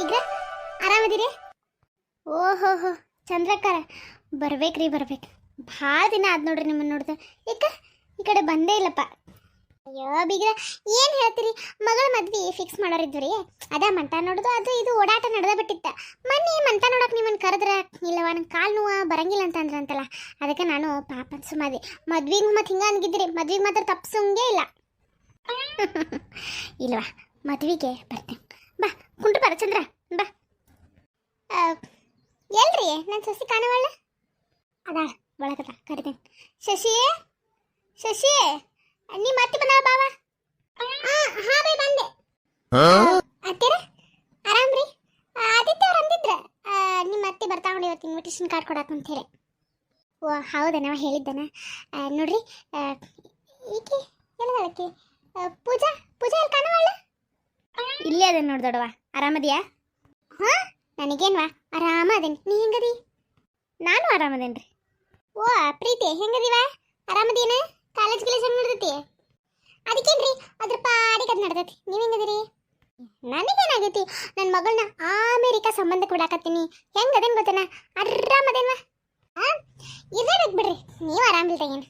ಬೀಗ್ರ ಆರಾಮದಿರಿ? ಓಹೋ ಚಂದ್ರಕ್ಕರ ಬರ್ಬೇಕ್ರಿ ಬರ್ಬೇಕು. ಭಾಳ ದಿನ ಆದ್ ನೋಡ್ರಿ ನಿಮ್ಮನ್ನು ನೋಡ್ದ. ಈ ಕಡೆ ಬಂದೇ ಇಲ್ಲಪ್ಪ. ಅಯ್ಯೋ ಬೀಗ್ರ ಏನು ಹೇಳ್ತೀರಿ, ಮಗಳ ಮದ್ವೆ ಫಿಕ್ಸ್ ಮಾಡೋರಿದ್ವಿ ರೀ. ಅದ ಮಂಟ ನೋಡೋದು ಅದು ಇದು ಓಡಾಟ ನಡೆದ ಬಿಟ್ಟಿತ್ತ. ಮೊನ್ನೆ ಮಂಟ ನೋಡಕ್ಕೆ ನಿಮ್ಮನ್ನು ಕರೆದ್ರ ಇಲ್ಲವ ನಂಗೆ ಕಾಲು ನೋವು ಬರಂಗಿಲ್ಲ ಅಂತಂದ್ರಂತಲ್ಲ, ಅದಕ್ಕೆ ನಾನು ಪಾಪ ಸುಮ್ಮನೆ ಮದ್ವೆಗೆ ಮತ್ತೆ ಹಿಂಗೆ ಅನ್ಗಿದ್ರಿ. ಮದ್ವೆಗೆ ಮಾತ್ರ ತಪ್ಸಂಗೇ ಇಲ್ಲ. ಇಲ್ವಾ ಮದ್ವೆಗೆ ಬರ್ತೇನೆ ಬಾ. ಕುಂಟ್ರು ಬರ ಚಂದ್ರ ಬಾ. ಎಲ್ರಿ ನನ್ನ ಸಸಿ ಕಾಣವಳ್ಳ ಅದಾಳ ಒಳಗದ ಕರಿತೇನೆ. ಶಶಿ ನಿಮ್ಮ ಅತ್ತಿ ಬಂದಾಳ ಬಾವ. ಹಾ ಬೈ ಬಂದೆ. ಅತ್ತೆರ ಆರಾಮ್ರಿ? ಆದಿತ್ಯ ಅವ್ರು ಅಂದಿದ್ರ ನಿಮ್ಮ ಅತ್ತಿ ಬರ್ತಾವಳಿ ಇವತ್ತು ಇನ್ವಿಟೇಷನ್ ಕಾರ್ಡ್ ಕೊಡಕ್ಕೆ ಅಂತ ಹೇಳಿ. ಓ ಹೌದಾ, ನಾವು ಹೇಳಿದ್ದನ. ನೋಡ್ರಿ ಈಕೆ ಎಲ್ಲದಳಕ್ಕೆ ಪೂಜಾ ಎಲ್ಲಿ ಕಾಣವಳ್ಳ? ಇಲ್ಲೇ ಅದೇನು ನೋಡಿ ದೊಡ್ಡವ. ಆರಾಮದಿಯಾ? ಹಾಂ ನನಗೇನ್ವಾ ಆರಾಮ ಅದೇನಿ. ನೀ ಹೆಂಗದಿ? ನಾನು ಆರಾಮದೇನ್ರಿ. ಓ ಪ್ರೀತಿ ಹೆಂಗದಿವ? ಆರಾಮದೇನ? ಕಾಲೇಜ್ ಹೆಂಗೆ ನಡ್ದೈತಿ? ಅದಕ್ಕೇನ್ರಿ ಅದ್ರ ಪಾಡಿಗೆ ಅದು ನಡ್ದೈತಿ. ನೀವು ಹೆಂಗದಿರಿ? ನನಗೇನಾಗೈತಿ, ನನ್ನ ಮಗಳನ್ನ ಅಮೇರಿಕಾ ಸಂಬಂಧಕ್ಕೆ ಬಿಡಾಕತ್ತೀನಿ. ಹೆಂಗದೇನು ಗೊತ್ತೇನ? ಆರಾಮದೇನ್ವಾ? ಹಾಂ ಇರ್ಬೇಕು ಬಿಡ್ರಿ, ನೀವು ಆರಾಮಿಲ್ದಾಗೇನು.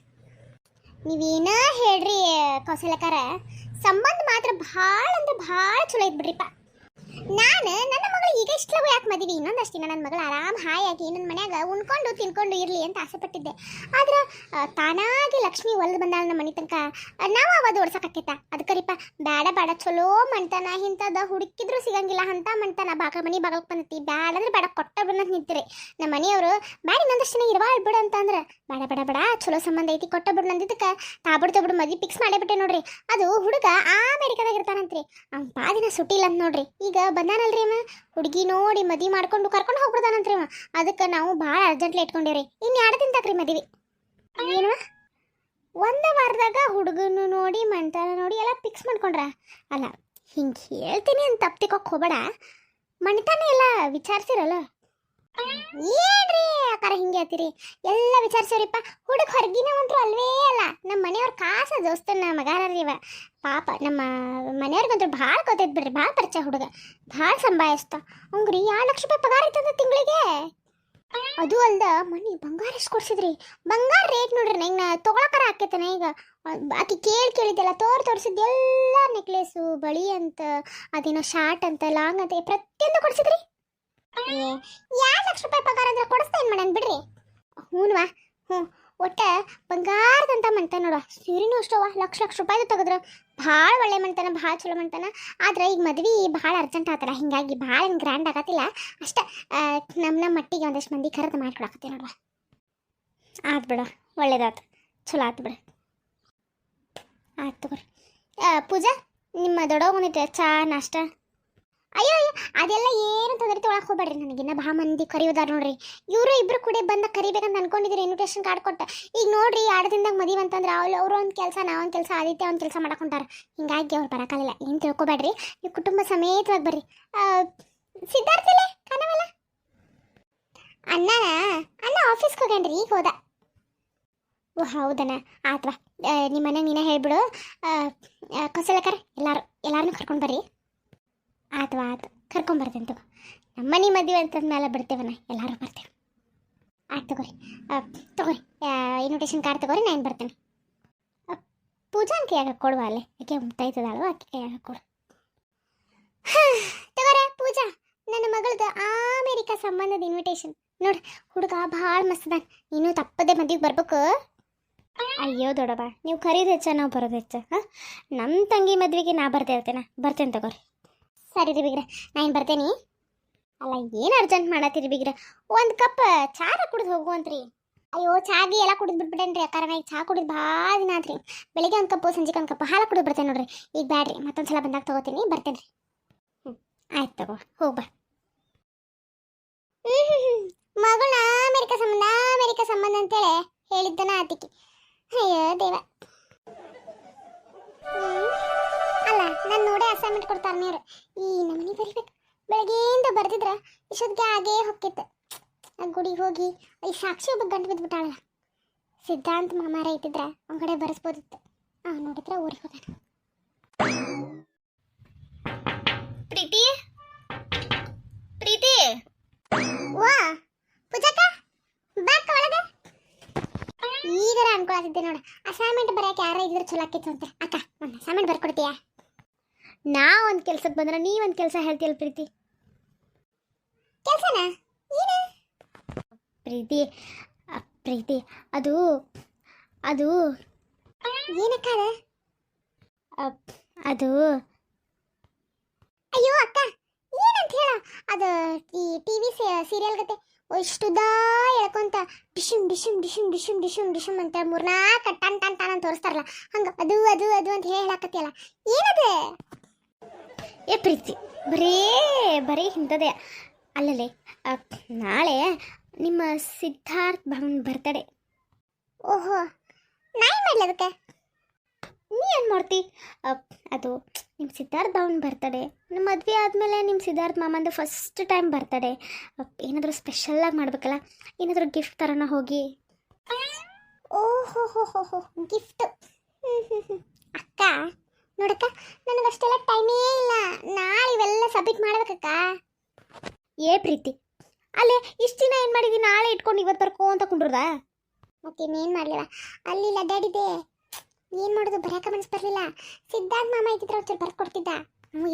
ನೀವೇನ ಹೇಳ್ರಿ ಕೌಶಲ್ಯಕಾರ, ಸಂಬಂಧ ಮಾತ್ರ ಭಾಳ ಅಂದ್ರೆ ಭಾಳ ಚಲೋ ಐತೆ ಬಿಡ್ರಿಪ್ಪ. ನಾನು ನನ್ನ ಮಗಳು ಈಗ ಇಷ್ಟಲಗು ಯಾಕೆ ಮದುವೆ, ಇನ್ನೊಂದಷ್ಟು ದಿನ ನನ್ನ ಮಗಳು ಆರಾಮ್ ಹಾಯಾಗಿ ನನ್ನ ಮನ್ಯಾಗ ಉಣ್ಕೊಂಡು ತಿನ್ಕೊಂಡು ಇರಲಿ ಅಂತ ಆಸೆ ಪಟ್ಟಿದ್ದೆ. ಆದ್ರೆ ತಾನಾಗಿ ಲಕ್ಷ್ಮಿ ಒಲ್ದು ಬಂದಾಳ ನಮ್ಮ ಮನೆ ತನಕ. ನಾವು ಅವತ್ತು ಓಡ್ಸಕ್ಕಾಕೈತ. ಅದಕ್ಕರಿಪ್ಪ ಬೇಡ ಚಲೋ ಮಂಟನ ಇಂಥದ್ದು ಹುಡುಕಿದ್ರು ಸಿಗಂಗಿಲ್ಲ ಅಂತ ಮಂಟನ ಮನೆ ಬಾಗಕ್ಕೆ ಬಂದೈತಿ. ಬ್ಯಾಡ ಅಂದ್ರೆ ಬೇಡ ಕೊಟ್ಟ ಬಿಡಂತ ನಿಂತಿರಿ ನಮ್ಮ ಮನೆಯವರು. ಬ್ಯಾಡ ಇನ್ನೊಂದಷ್ಟು ದಿನ ಇರವಾಳ್ ಬಿಡು ಅಂತಂದ್ರೆ ಬೇಡ ಚಲೋ ಸಂಬಂಧ ಐತಿ ಕೊಟ್ಟ ಬಿಡು ನಂದಿದ್ದಕ್ಕೆ ತಾಬಿಡು ಮದುವೆ ಫಿಕ್ಸ್ ಮಾಡೇಬಿಟ್ಟೆ ನೋಡ್ರಿ. ಅದು ಹುಡುಗ ಅಮೇರಿಕಾದಾಗ ಇರ್ತಾನಂತ್ರಿ. ಅವ್ನು ದಿನ ಸುಟ್ಟಿಲ್ಲ ಅಂತ ನೋಡ್ರಿ. ಈಗ ಬಂದಾನಲ್ರಿ ಅವ, ಹುಡುಗಿ ನೋಡಿ ಮದುವೆ ಮಾಡ್ಕೊಂಡು ಕರ್ಕೊಂಡು ಹೋಗ್ಬಿಡ್ತಾನಂತ್ರಿ ಅವ. ಅದಕ್ಕೆ ನಾವು ಭಾಳ ಅರ್ಜೆಂಟ್ಲಿ ಇಟ್ಕೊಂಡಿವ್ರಿ. ಇನ್ನು 2 ದಿನ ತಕ್ರಿ ಮದುವೆ. ಏನು ಒಂದು ವಾರದಾಗ ಹುಡುಗನು ನೋಡಿ ಮಂಟನ ನೋಡಿ ಎಲ್ಲ ಫಿಕ್ಸ್ ಮಾಡ್ಕೊಂಡ್ರ? ಅಲ್ಲ ಹಿಂಗೆ ಹೇಳ್ತೀನಿ ಅಂತ ತಪ್ಪಿಕೊಕ್ ಹೋಗಬೇಡ. ಮಂಟನ ಎಲ್ಲ ವಿಚಾರಿಸಿರಲ್ಲ ಏನ್ರಿ ಅಕ್ಕಾರ ಹಿಂಗೆ ಹೇಳ್ತೀರಿ? ಎಲ್ಲ ವಿಚಾರಿಸೋರಿಪ್ಪ. ಹುಡುಗ ಹೊರಗಿನವಂತರೂ ಅಲ್ವೇ ಅಲ್ಲ. ನಮ್ಮ ಮನೆಯವ್ರ ಕಾಸ ದೋಸ್ತನ ಮಗಾರರಿ ಇವ. ಪಾಪ ನಮ್ಮ ಮನೆಯವ್ರಿಗಂತೂ ಭಾಳ ಗೊತ್ತೈತೆ ಬಿಡ್ರಿ. ಭಾಳ ಪರಿಚಯ ಹುಡುಗ, ಭಾಳ ಸಂಭಾಯಿಸ್ತಾ. ಹಂಗ್ರಿ 2 ಲಕ್ಷ ರೂಪಾಯಿ ಪಗಾರ ಐತಂದ ತಿಂಗಳಿಗೆ. ಅದು ಅಲ್ದ ಮನೆ ಬಂಗಾರ ಎಷ್ಟು ಕೊಡ್ಸಿದ್ರಿ? ಬಂಗಾರ ರೇಟ್ ನೋಡ್ರಿ ನಂಗೆ ತೊಗೊಳಕರ ಹಾಕೈತಾನೆ. ಈಗ ಆಕೆ ಕೇಳಿದ್ದೆಲ್ಲ ತೋರಿಸಿದ್ದು ಎಲ್ಲ ನೆಕ್ಲೆಸು ಬಳಿ ಅಂತ ಅದೇನೋ ಶಾರ್ಟ್ ಅಂತ ಲಾಂಗ್ ಅಂತ ಪ್ರತಿಯೊಂದು ಕೊಡ್ಸಿದ್ರಿ. 2 ಲಕ್ಷ ರೂಪಾಯಿ ಪಗಾರ ಅಂದ್ರೆ ಕೊಡಿಸ್ತಾ ಏನು ಮಾಡೋಣ ಬಿಡ್ರಿ. ಹ್ಞೂನ್ವಾ ಒಟ್ಟ ಬಂಗಾರದಂತ ಮಂಟ ನೋಡುವ. ಸೀರೆನೂ ಅಷ್ಟವ ಲಕ್ಷ ರೂಪಾಯಿದು ತೆಗೆದ್ರು. ಭಾಳ ಒಳ್ಳೆ ಮಂಟನ, ಭಾಳ ಚಲೋ ಮಂಟನ. ಆದ್ರೆ ಈಗ ಮದ್ವೆ ಭಾಳ ಅರ್ಜೆಂಟ್ ಆತಲ್ಲ, ಹಿಂಗಾಗಿ ಭಾಳ ಏನು ಗ್ರ್ಯಾಂಡ್ ಆಗತ್ತಿಲ್ಲ ಅಷ್ಟ. ನಮ್ಮ ಮಟ್ಟಿಗೆ ಒಂದಷ್ಟು ಮಂದಿ ಕರೆದು ಮಾಡ್ಕೊಳಕತ್ತೀವಿ ನೋಡುವ. ಆಯ್ತು ಬಿಡ, ಒಳ್ಳೇದಾಯ್ತು, ಚಲೋ ಆಯ್ತು ಬಿಡ. ಆಯ್ತು ತಗೋರಿ. ಪೂಜಾ ನಿಮ್ಮ ದೊಡ್ಡವನಿತ್ತು ಚಾ ನಾಷ್ಟ? ಅಯ್ಯೋ ಅದೆಲ್ಲ ಏನು ತೊಂದರೆ ತೊಗೊಳಕ್ಕೆ ಹೋಗ್ಬೇಡ್ರಿ. ನನಗಿನ್ನ ಭಾಳ ಮಂದಿ ಕರಿಯೋದಾರ ನೋಡ್ರಿ. ಇವರು ಇಬ್ರು ಕೂಡ ಬಂದ ಕರಿಬೇಕಂತ ಅನ್ಕೊಂಡಿದ್ದೀರಿ ಇನ್ವಿಟೇಷನ್ ಕಾರ್ಡ್ ಕೊಟ್ಟ. ಈಗ ನೋಡ್ರಿ 2 ದಿನದಾಗ ಮದುವೆ ಅಂತಂದ್ರೆ ಅವರು ಒಂದು ಕೆಲಸ, ನಾವೊಂದು ಕೆಲಸ, ಆದಿತ್ಯ ಒಂದು ಕೆಲಸ ಮಾಡಕೊಂಟಾರ. ಹಿಂಗಾಗಿ ಅವ್ರು ಬರೋಕ್ಕಾಗಲ್ಲ. ಏನು ತಿಳ್ಕೊಬೇಡ್ರಿ, ನೀವು ಕುಟುಂಬ ಸಮೇತವಾಗಿ ಬರ್ರಿ. ಸಿದ್ಧಾರ್ಥಿಲೆ ಕಾಣವಲ್ಲ? ಅಣ್ಣ ಆಫೀಸ್ಗೆ ಹೋಗ್ಯಾನ್ರಿ, ಈಗ ಹೋದ. ಓ ಹೌದಣ್ಣ, ಆತ್ವಾ. ನಿಮ್ಮ ಮನೆಗೆ ನೀನೇ ಹೇಳ್ಬಿಡು. ಕೌಶಲ್ಯಕರ ಎಲ್ಲಾರನ್ನೂ ಕರ್ಕೊಂಡು ಬರ್ರಿ. ಆಯ್ತು ಕರ್ಕೊಂಬರ್ತೇನೆ ತಗೋ. ನಮ್ಮನೆ ಮದುವೆ ಅಂತಂದ್ಮೇಲೆ ಬರ್ತೇವಣ್ಣ, ಎಲ್ಲರೂ ಬರ್ತೇವೆ. ಆಯ್ತು ತಗೋರಿ ಇನ್ವಿಟೇಷನ್ ಕಾರ್ಡ್ ತಗೋರಿ, ನಾನು ಬರ್ತೇನೆ. ಪೂಜಾನ್ ಕೈಯಾಗ ಕೊಡುವ ಅಲ್ಲೇ, ಯಾಕೆ ಮುತ್ತೈತದಾಳು ಆಕೆ ಕೈಯಾಗ ಕೊಡು. ತಗೋರ ಪೂಜಾ, ನನ್ನ ಮಗಳದು ಅಮೇರಿಕಾ ಸಂಬಂಧದ ಇನ್ವಿಟೇಷನ್ ನೋಡ್ರಿ. ಹುಡುಗ ಭಾಳ ಮಸ್ತದ, ನೀನು ತಪ್ಪದೆ ಮದುವೆಗೆ ಬರ್ಬೇಕು. ಅಯ್ಯೋ ದೊಡ್ಡವ, ನೀವು ಕರೀದು ಹೆಚ್ಚ ನಾವು ಬರೋದು ಹೆಚ್ಚ. ನಮ್ಮ ತಂಗಿ ಮದುವೆಗೆ ನಾ ಬರ್ತೇನೆ ತಗೋರಿ. ಸರಿ ರೀ ಬಿಗ್ರ, ನಾನು ಬರ್ತೇನೆ. ಅಲ್ಲ ಏನು ಅರ್ಜೆಂಟ್ ಮಾಡತ್ತೀರಿ ಬಿಗ್ರ? ಒಂದು ಕಪ್ ಚಾರ ಕುಡಿದು ಹೋಗುವಂತ್ರಿ. ಅಯ್ಯೋ ಚಾಗಿ ಎಲ್ಲ ಕುಡಿದು ಬಿಟ್ಬಿಟ್ಟೇನ್ರಿ ಅಕ್ಕಾರ. ಈಗ ಚಾ ಕುಡಿದು ಭಾಳ ದಿನ ಆತ್ರಿ. ಬೆಳಿಗ್ಗೆ 1 ಕಪ್ಪು, ಸಂಜೆಗೆ 1 ಕಪ್ಪು ಹಾಲು ಕುಡಿದು ಬರ್ತೇನೆ ನೋಡ್ರಿ. ಈಗ ಬ್ಯಾಡ್ರಿ, ಮತ್ತೊಂದು ಸಲ ಬಂದಾಗ ತಗೋತೀನಿ, ಬರ್ತೇನೆ ರೀ. ಆಯ್ತು ತಗೋ, ಹೋಗ್ಬಾ. ಮಗಳನ್ನ ಅಮೇರಿಕಾ ಸಂಬಂಧ ಅಂತೇಳಿ ಹೇಳಿದ್ದನ ಆತಿಕಿ. ಅಯ್ಯೋ ದೇವ. ಅಲ್ಲ ನಾನು ನೋಡೇ ಅಸೈನ್ಮೆಂಟ್ ಕೊಡ್ತಾರೆ ನೀರು. ಈ ನಮ್ಮನೆ ಬರಿಬೇಕು. ಬೆಳಗ್ಗೆಯಿಂದ ಬರ್ತಿದ್ರ ಇಷ್ಟೊತ್ತಿಗೆ ಆಗೇ ಹೊಕ್ಕಿತ್ತು. ಗುಡಿಗೆ ಹೋಗಿ ಈ ಸಾಕ್ಷಿ ಒಬ್ಬ ಗಂಟು ಬಿದ್ದುಬಿಟ್ಟಾಳ. ಸಿದ್ಧಾಂತ ಮಾಮಾರ ಇಟ್ಟಿದ್ರ ಅವನ ಕಡೆ ಬರೆಸ್ಬೋದಿತ್ತು. ನೋಡಿದ್ರೆ ಊರಿಗೆ ಹೋದಾನ. ಪ್ರೀತಿ ಹೇಳೋದಿದ್ದೆ ನೋಡು, ಅಸೈನ್ಮೆಂಟ್ ಬರೆಯಕ್ಕೆ ಯಾರ ಇದ್ರೆ ಚಲೋ ಆಕಿತ್ತು ಅಂತ. ಅಕ್ಕ ಒಂದು ಅಸೈನ್ಮೆಂಟ್ ಬರ್ಕೊಡ್ತೀಯಾ? ನಾ ಒಂದು ಕೆಲ್ಸಕ್ಕೆ ಬಂದ್ರೆ ನೀ ಒಂದು ಕೆಲಸ ಹೇಳ್ತೀಯಲ್ಲ ಪ್ರೀತಿ. ಕೆಲಸನಾ? ಏನು ಪ್ರೀತಿ? ಪ್ರೀತಿ ಅದು ಅದು ಏನಕ್ಕ ಅದು ಅಯ್ಯೋ ಅಕ್ಕ ಏನಂತ ಹೇಳ, ಅದು ಈ ಟಿವಿ ಸೀರಿಯಲ್ ಗತೆ ಇಷ್ಟುದ ಹೇಳ್ಕೊಂತ ಡಿಶುಮ್ ಡಿಶುಮ್ ಡಿಶುಮ್ ಡಿಶುಮ್ ಡಿಶುಮ್ ಡಿಶುಮ್ ಅಂತ ಮೂರ್ನಾಲ್ಕು ಟನ್ ಟನ್ ಟನ್ ಅಂತ ತೋರಿಸ್ತಾರಲ್ಲ, ಹಂಗ ಅದು ಅದು ಅದು ಅಂತ ಹೇಳಕತ್ತಿಯಲ್ಲ, ಏನದು? ಏ ಪ್ರೀತಿ, ಬರೀ ಇಂಥದ್ದೇ ಅಲ್ಲಲೇ. ನಾಳೆ ನಿಮ್ಮ ಸಿದ್ಧಾರ್ಥ್ ಭವನ್ ಬರ್ತಡೆ. ಓಹೋ, ನಾಯಿ ಮಾಡಲಿ ಅದಕ್ಕೆ? ನೀ ಏನು ಮಾಡ್ತಿ? ಅದು ನಿಮ್ಮ ಸಿದ್ಧಾರ್ಥ್ ಭವನ್ ಬರ್ತಡೆ. ನಮ್ಮ ಮದುವೆ ಆದಮೇಲೆ ನಿಮ್ಮ ಸಿದ್ಧಾರ್ಥ್ ಮಾಮಂದು ಫಸ್ಟ್ ಟೈಮ್ ಬರ್ತಡೆ. ಏನಾದರೂ ಸ್ಪೆಷಲಾಗಿ ಮಾಡಬೇಕಲ್ಲ, ಏನಾದರೂ ಗಿಫ್ಟ್ ಥರನ ಹೋಗಿ. ಓಹೋ ಹೋ ಹೋ ಹೋ, ಗಿಫ್ಟ್. ಅಕ್ಕ ನೋಡಕ್ಕ, ನನಗಷ್ಟೆಲ್ಲ ಟೈಮೇ ಇಲ್ಲ. ನಾಳೆ ಇವೆಲ್ಲ ಸಬ್ಮಿಟ್ ಮಾಡ್ಬೇಕಕ್ಕ. ಏ ಪ್ರೀತಿ, ಅಲ್ಲೇ ಇಷ್ಟು ದಿನ ಏನು ಮಾಡಿದ್ವಿ? ನಾಳೆ ಇಟ್ಕೊಂಡು ಇವತ್ತು ಬರ್ಕೋ ಅಂತ ಕುಂಡ್ರದ ಮತ್ತಿನ್ನೇನು ಮಾಡಲಿಲ್ಲ. ಅಲ್ಲಿ ಅಡ್ಡಾಡಿದೆ, ಏನು ಮಾಡೋದು, ಬರೋಕೆ ಮನಸ್ಸು ಬರಲಿಲ್ಲ. ಸಿದ್ಧಾರ್ಥ ಮಾಮ ಇದ್ದಿದ್ರೆ ಒಂಚೂರು ಬರ್ಕೊಡ್ತಿದ್ದ.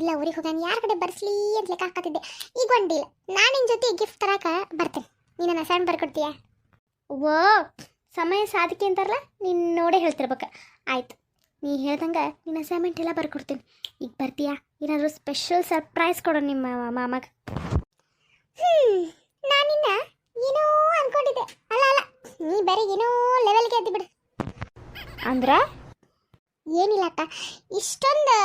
ಇಲ್ಲ ಊರಿಗೆ ಹೋಗಾನ, ಯಾರ ಕಡೆ ಬರ್ಸ್ಲಿ ಅಂತ ಲೆಕ್ಕ ಹಾಕತ್ತಿದ್ದೆ. ಈಗ ಒಂದಿಲ್ಲ, ನಾನು ನಿನ್ನ ಜೊತೆ ಗಿಫ್ಟ್ ತರಕ ಬರ್ತೇನೆ. ನೀನು ಅಸೈನ್ಮೆಂಟ್ ಬರ್ಕೊಡ್ತೀಯ? ಓ, ಸಮಯ ಸಾಧಿಕೆ ಅಂತಾರಲ್ಲ, ನೀನು ನೋಡೇ ಹೇಳ್ತಿರ್ಬೇಕು. ಆಯ್ತು, ನೀ ಹೇಳ್ದಂಗೆ ನಿನ್ನ ಅಸೈನ್ಮೆಂಟ್ ಎಲ್ಲ ಬರ್ಕೊಡ್ತೀನಿ. ಈಗ ಬರ್ತೀಯಾ? ಏನಾದರೂ ಸ್ಪೆಷಲ್ ಸರ್ಪ್ರೈಸ್ ಕೊಡೋ ನಿಮ್ಮ ಮಾಮಗೆ. ನಾನಿನ್ನ ಏನೋ ಅನ್ಕೊಂಡಿದ್ದೆ. ಅಲ್ಲ ನೀ ಬರೀ ಏನೋ ಲೆವೆಲ್ಗೆ ಎದ್ದು ಬಿಡು. ಅಂದ್ರೆ ಏನಿಲ್ಲ ಅಕ್ಕ, ಇಷ್ಟೊಂದು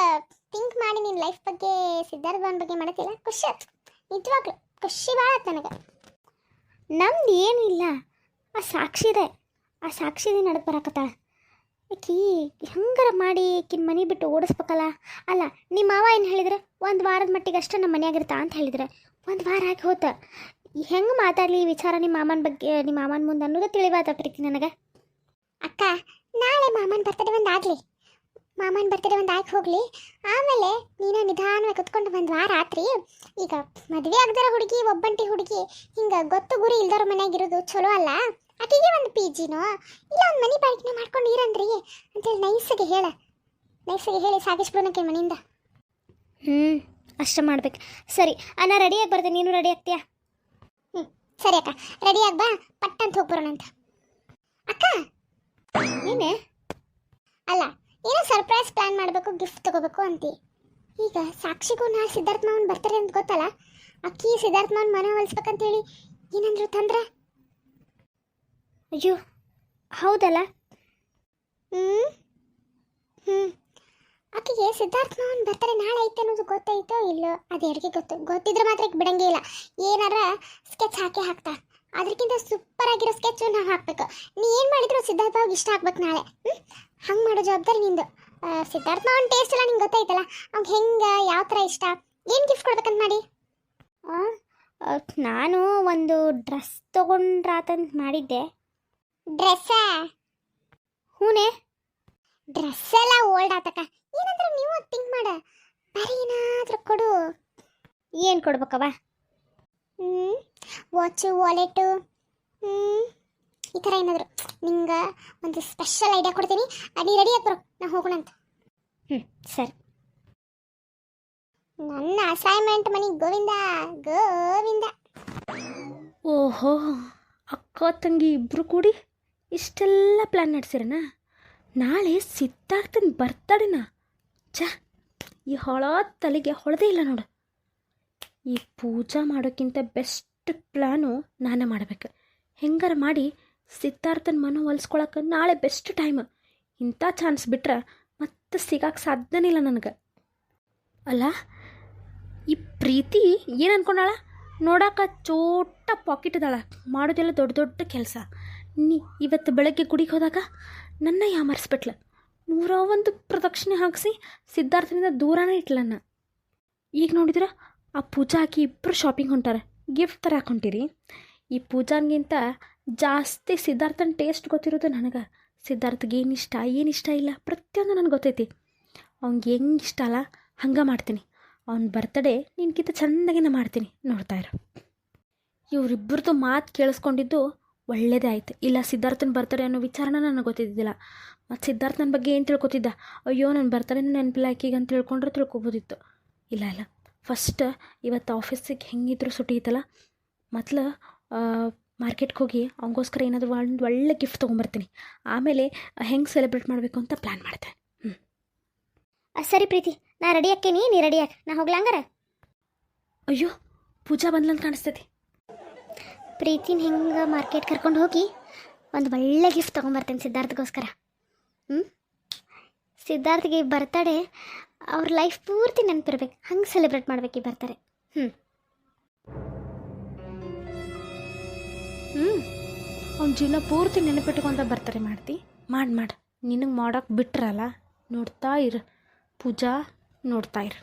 ಥಿಂಕ್ ಮಾಡಿ ನಿನ್ನ ಲೈಫ್ ಬಗ್ಗೆ, ಸಿದ್ಧಾರ್ಥ ಭವನ್ ಬಗ್ಗೆ ಮಾಡತ್ತಿಲ್ಲ. ಖುಷಿ ಆಯ್ತು, ನಿಜವಾಗ್ಲು ಖುಷಿ ಭಾಳ ಆಯ್ತು ನನಗೆ. ನಮ್ದು ಏನೂ ಇಲ್ಲ, ಆ ಸಾಕ್ಷಿದೆ, ಆ ಸಾಕ್ಷಿದೆ ನಡಕ್ಕೆ ಬರಾಕತ್ತಾಳ. ಆಕಿ ಹೆಂಗಾರ ಮಾಡಿ ಆಕಿನ ಮನೆ ಬಿಟ್ಟು ಓಡಿಸ್ಬೇಕಲ್ಲ. ಅಲ್ಲ, ನಿಮ್ಮ ಮಾವ ಏನು ಹೇಳಿದ್ರೆ, ಒಂದು ವಾರದ ಮಟ್ಟಿಗೆ ಅಷ್ಟೇ ನಮ್ಮ ಮನೆಯಾಗಿರ್ತಾ ಅಂತ ಹೇಳಿದ್ರೆ, ಒಂದು ವಾರ ಆಗಿ ಹೋತ. ಹೆಂಗೆ ಮಾತಾಡಲಿ ಈ ವಿಚಾರ ನಿಮ್ಮ ಮಾಮನ ಬಗ್ಗೆ, ನಿಮ್ಮ ಮಾಮನ ಮುಂದೆ ಅನ್ನೋದು ತಿಳಿವಾದ ಪ್ರೀತಿ ನನಗೆ. ಅಕ್ಕ ನಾಳೆ ಮಾಮನ ಬರ್ತಡೇ ಒಂದು ಆಗಲಿ, ಮಾಮನ ಬರ್ತಡೇ ಒಂದು ಆಗಿ ಹೋಗಲಿ, ಆಮೇಲೆ ನೀನು ನಿಧಾನವಾಗಿ ಕುತ್ಕೊಂಡು ಒಂದು ವಾರ ಆತ್ರಿ. ಈಗ ಮದುವೆ ಆಗದಿರೋ ಹುಡುಗಿ, ಒಬ್ಬಂಟಿ ಹುಡುಗಿ, ಹಿಂಗೆ ಗೊತ್ತು ಗುರಿ ಇಲ್ದವ್ರ ಮನೆಯಾಗಿರೋದು ಚಲೋ ಅಲ್ಲ. ಆಕೆಗೆ ಒಂದು ಪಿ ಜಿನೋ ಇಲ್ಲ ಒಂದು ಮನೆ ಬಾಡಿಗೆನೋ ಮಾಡ್ಕೊಂಡು ಇರಂದ್ರಿ ಅಂತೇಳಿ ನೈಸಾಗಿ ಹೇಳಿ ಸಾಗಿಸ್ಬಿಡೋಣಕ್ಕೆ ಮನೆಯಿಂದ. ಅಷ್ಟೇ ಮಾಡ್ಬೇಕು. ಸರಿ, ನಾ ರೆಡಿಯಾಗಿ ಬರ್ತೀನಿ, ನೀನು ರೆಡಿ ಆಗ್ತೀಯಾ? ಸರಿ ಅಕ್ಕ, ರೆಡಿಯಾಗಿ ಬಾ, ಪಟ್ಟಂತ ಹೋಗ್ಬರೋಣ ಅಂತ. ಅಕ್ಕ ಏನೇ? ಅಲ್ಲ, ಏನೋ ಸರ್ಪ್ರೈಸ್ ಪ್ಲಾನ್ ಮಾಡಬೇಕು, ಗಿಫ್ಟ್ ತಗೋಬೇಕು ಅಂತಿ. ಈಗ ಸಾಕ್ಷಿಗೂ ನಾ ಸಿದ್ಧಾರ್ಥ ಮಾವನ್ ಬರ್ತಾರೆ ಅಂತ ಗೊತ್ತಲ್ಲ, ಅಕ್ಕಿ ಸಿದ್ಧಾರ್ಥ ಮಾವನ್ ಮನ ಹೊಲಿಸ್ಬೇಕಂತೇಳಿ ಏನಂದ್ರು ತಂದ್ರೆ? ಅಯ್ಯೋ ಹೌದಲ್ಲ. ಆಕೆಗೆ ಸಿದ್ಧಾರ್ಥ ಮಾವನ್ ಬರ್ತಾರೆ ನಾಳೆ ಐತೆ ಅನ್ನೋದು ಗೊತ್ತಾಯ್ತೋ ಇಲ್ಲೋ, ಅದೇರಿಗೆ ಗೊತ್ತಿದ್ರೆ ಮಾತ್ರ ಬಿಡಂಗೇ ಇಲ್ಲ. ಏನಾರ ಸ್ಕೆಚ್ ಹಾಕ್ತಾ, ಅದಕ್ಕಿಂತ ಸೂಪರ್ ಆಗಿರೋ ಸ್ಕೆಚ್ ನಾವು ಹಾಕ್ಬೇಕು. ನೀ ಏನು ಮಾಡಿದ್ರು ಸಿದ್ಧಾರ್ಥ ಮಾವಿಗೆ ಇಷ್ಟ ಆಗ್ಬೇಕು ನಾಳೆ. ಹಂಗೆ ಮಾಡೋ ಜವಾಬ್ದಾರಿ ನಿಂದು. ಸಿದ್ಧಾರ್ಥ ಮಾವನ್ ಟೇಸ್ಟ್ ಎಲ್ಲ ನಿಂಗೆ ಗೊತ್ತಾಯ್ತಲ್ಲ, ಅವ್ಗೆ ಹೆಂಗೆ ಯಾವ ಥರ ಇಷ್ಟ, ಏನು ಗಿಫ್ಟ್ ಕೊಡ್ಬೇಕಂತ ಮಾಡಿ. ನಾನು ಒಂದು ಡ್ರೆಸ್ ತೊಗೊಂಡ್ರಾತಂತ ಮಾಡಿದ್ದೆ. ಡ್ರೆಸ್ಸಾ? ಹೂನೇ, ಡ್ರೆಸ್ ಎಲ್ಲ ಓಲ್ಡ್ ಆತಕ್ಕ. ಏನಂದ್ರೆ ನೀವು ಥಿಂಕ್ ಮಾಡ, ಬೇರೆ ಏನಾದರೂ ಕೊಡು. ಏನು ಕೊಡ್ಬೇಕವ? ವಾಚು, ವಾಲೆಟು, ಈ ಥರ ಏನಾದರೂ ನಿಂಗೆ ಒಂದು ಸ್ಪೆಷಲ್ ಐಡಿಯಾ ಕೊಡ್ತೀನಿ. ಅದು ರೆಡಿ ಆಗಿ ಬರೋ, ನಾ ಹೋಗೋಣಂತ. ಸರಿ. ನನ್ನ ಅಸೈನ್ಮೆಂಟ್ ಮನೆ ಗೋವಿಂದ ಗೋವಿಂದ. ಓಹೋ, ಅಕ್ಕ ತಂಗಿ ಇಬ್ಬರು ಕೂಡಿ ಇಷ್ಟೆಲ್ಲ ಪ್ಲ್ಯಾನ್ ನಡೆಸಿರಣ. ನಾಳೆ ಸಿದ್ಧಾರ್ಥನ ಬರ್ತಡೇನಾ? ಈ ಹೊಳ ತಲೆಗೆ ಹೊಳದೇ ಇಲ್ಲ ನೋಡು. ಈ ಪೂಜಾ ಮಾಡೋಕ್ಕಿಂತ ಬೆಸ್ಟ್ ಪ್ಲ್ಯಾನು ನಾನೇ ಮಾಡಬೇಕು. ಹೆಂಗಾರ ಮಾಡಿ ಸಿದ್ಧಾರ್ಥನ ಮನ ಹೊಲಿಸ್ಕೊಳಕ್ಕೆ ನಾಳೆ ಬೆಸ್ಟ್ ಟೈಮ್. ಇಂಥ ಚಾನ್ಸ್ ಬಿಟ್ರೆ ಮತ್ತೆ ಸಿಗಕ್ಕೆ ಸಾಧ್ಯನೇ ಇಲ್ಲ ನನಗೆ. ಅಲ್ಲ, ಈ ಪ್ರೀತಿ ಏನು ಅನ್ಕೊಂಡಾಳ? ನೋಡಾಕ ಚೋಟ ಪಾಕೆಟ್ ಅದಾಳ, ಮಾಡೋದೆಲ್ಲ ದೊಡ್ಡ ದೊಡ್ಡ ಕೆಲಸ. ಇವತ್ತು ಬೆಳಗ್ಗೆ ಗುಡಿಗೆ ಹೋದಾಗ ನನ್ನ ಯಾಮರ್ಸ್ಬಿಟ್ಲ. 101 ಪ್ರದಕ್ಷಿಣೆ ಹಾಕಿಸಿ ಸಿದ್ಧಾರ್ಥನಿಂದ ದೂರನೇ ಇಟ್ಲನ್ನ. ಈಗ ನೋಡಿದ್ರೆ ಆ ಪೂಜಾ ಹಾಕಿ ಇಬ್ಬರು ಶಾಪಿಂಗ್ ಹೊಂಟಾರೆ, ಗಿಫ್ಟ್ ಥರ ಹಾಕೊಂತೀರಿ. ಈ ಪೂಜಾನ್ಗಿಂತ ಜಾಸ್ತಿ ಸಿದ್ಧಾರ್ಥನ ಟೇಸ್ಟ್ ಗೊತ್ತಿರೋದು ನನಗೆ. ಸಿದ್ಧಾರ್ಥಗೆ ಏನಿಷ್ಟ ಇಲ್ಲ ಪ್ರತಿಯೊಂದು ನನಗೆ ಗೊತ್ತೈತಿ. ಅವ್ನಿಗೆ ಹೆಂಗೆ ಇಷ್ಟ ಅಲ್ಲ ಹಂಗೆ ಮಾಡ್ತೀನಿ. ಅವ್ನ ಬರ್ತಡೇ ನಿನ್ಕಿಂತ ಚೆಂದಾಗಿನ ಮಾಡ್ತೀನಿ, ನೋಡ್ತಾ ಇರು. ಇವರಿಬ್ಬರದು ಮಾತು ಕೇಳಿಸ್ಕೊಂಡಿದ್ದು ಒಳ್ಳೇದೇ ಆಯ್ತು. ಇಲ್ಲ ಸಿದ್ಧಾರ್ಥನ ಬರ್ತಾರೆ ಅನ್ನೋ ವಿಚಾರನ ನನಗೆ ಗೊತ್ತಿದ್ದಿಲ್ಲ. ಮತ್ತು ಸಿದ್ಧಾರ್ಥ ನನ್ನ ಬಗ್ಗೆ ಏನು ತಿಳ್ಕೊತಿದ್ದ, ಅಯ್ಯೋ ನನ್ನ ಬರ್ತಾರೇನು ನೆನಪಿಲ್ಲ ಆಕಿಗೆ ಅಂತ ತಿಳ್ಕೊಂಡ್ರೆ ತಿಳ್ಕೊಬೋದಿತ್ತು. ಇಲ್ಲ ಫಸ್ಟ್ ಇವತ್ತು ಆಫೀಸಿಗೆ ಹೆಂಗಿದ್ರು ಸುಟಿ ಐತಲ್ಲ, ಮೊದಲು ಮಾರ್ಕೆಟ್ಗೆ ಹೋಗಿ ಅವನಿಗೋಸ್ಕರ ಏನಾದರೂ ಒಂದು ಒಳ್ಳೆ ಗಿಫ್ಟ್ ತೊಗೊಂಬರ್ತೀನಿ. ಆಮೇಲೆ ಹೆಂಗೆ ಸೆಲೆಬ್ರೇಟ್ ಮಾಡಬೇಕು ಅಂತ ಪ್ಲ್ಯಾನ್ ಮಾಡ್ತೇನೆ. ಸರಿ ಪ್ರೀತಿ, ನಾ ರೆಡಿ ಆಕ್ಕೇನಿ, ನೀ ರೆಡಿ ಆಕ, ನಾ ಹೋಗ್ಲಂಗಾರ. ಅಯ್ಯೋ ಪೂಜಾ ಬಂದ್ಲಂತ ಕಾಣಿಸ್ತೈತಿ. ಪ್ರೀತಿನ ಹೆಂಗೆ ಮಾರ್ಕೆಟ್ ಕರ್ಕೊಂಡು ಹೋಗಿ ಒಂದು ಒಳ್ಳೆ ಗಿಫ್ಟ್ ತೊಗೊಂಬರ್ತೇನೆ ಸಿದ್ಧಾರ್ಥಗೋಸ್ಕರ. ಸಿದ್ಧಾರ್ಥಿಗೆ ಬರ್ತಡೇ ಅವ್ರ ಲೈಫ್ ಪೂರ್ತಿ ನೆನಪಿರ್ಬೇಕು, ಹಂಗೆ ಸೆಲೆಬ್ರೇಟ್ ಮಾಡ್ಬೇಕು ಈ ಬರ್ತಾರೆ. ಅವ್ನ ಜೀವನ ಪೂರ್ತಿ ನೆನಪಿಟ್ಕೊಂತ ಬರ್ತಾರೆ ಮಾಡ್ತಿ. ಮಾಡಿ ನಿನಗೆ ಮಾಡೋಕೆ ಬಿಟ್ರಲ್ಲ, ನೋಡ್ತಾ ಇರು ಪೂಜಾ, ನೋಡ್ತಾ ಇರು.